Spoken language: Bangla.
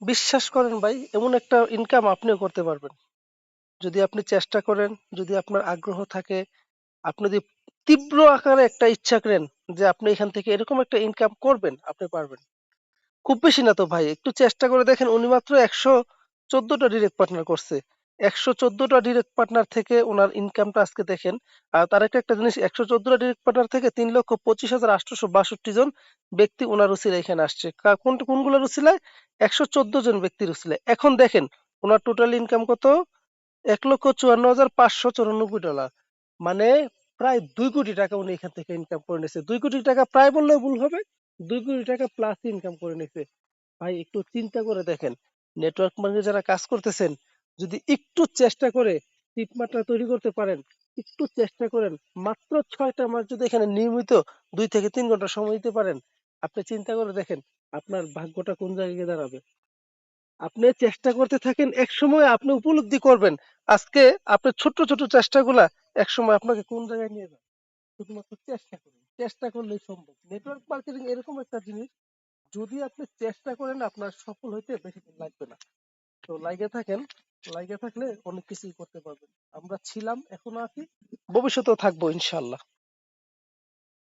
বিশ্বাস করেন ভাই, এমন একটা ইনকাম আপনিও করতে পারবেন যদি আপনি চেষ্টা করেন, যদি আপনার আগ্রহ থাকে, আপনি যদি তীব্র আকারে একটা ইচ্ছা করেন যে আপনি এখান থেকে এরকম একটা ইনকাম করবেন, আপনি পারবেন। খুব বেশি না তো ভাই, একটু চেষ্টা করে দেখেন। উনি মাত্র ১১৪টা ডিরেক্ট পার্টনার করছে। ১১৪টা ডিরেক্ট পার্টনার থেকে ওনার ইনকামটা আজকে দেখেন। আর তার একটা জিনিস, ১১৪টা ডিরেক্ট পার্টনার থেকে ৩,২৫,৮৬২ জন ব্যক্তি ওনার উসিলায় এখানে আসছে। কোনগুলোর উসিলায়? ১১৪ জন ব্যক্তির উসিলায়। এখন দেখেন ওনার টোটাল ইনকাম কত? $১,৫৪,৫৯৪। মানে প্রায় ২ কোটি টাকা উনি এখান থেকে ইনকাম করে নিয়েছে। ২ কোটি টাকা প্রায় বললেও ভুল হবে, ২ কোটি টাকা প্লাস ইনকাম করে নিয়েছে। ভাই একটু চিন্তা করে দেখেন, নেটওয়ার্ক মার্কেটে যারা কাজ করতেছেন, যদি একটু চেষ্টা করে টিপমাত্রা তৈরি করতে পারেন, একটু চেষ্টা করেন, মাত্র ৬টা মাস যদি এখানে নিয়মিত ২ থেকে ৩ ঘন্টা সময় দিতে পারেন, আপনি চিন্তা করে দেখেন আপনার ভাগ্যটা কোন জায়গায় গিয়ে দাঁড়াবে। আপনি চেষ্টা করতে থাকেন, এক সময় আপনি উপলব্ধি করবেন আজকে আপনার ছোট্ট ছোট্ট চেষ্টাগুলা এক সময় আপনাকে কোন জায়গায় নিয়ে যাবে। শুধুমাত্র চেষ্টা করুন, চেষ্টা করলেই সম্ভব। নেটওয়ার্ক মার্কেটিং এরকম একটা জিনিস, যদি আপনি চেষ্টা করেন আপনার সফল হইতে বেশি দিন লাগবে না। তো লাইগে থাকেন, লাইগে থাকলে অনেক কিছুই করতে পারবেন। আমরা ছিলাম, এখনো আছি, ভবিষ্যতেও থাকবো ইনশাল্লাহ।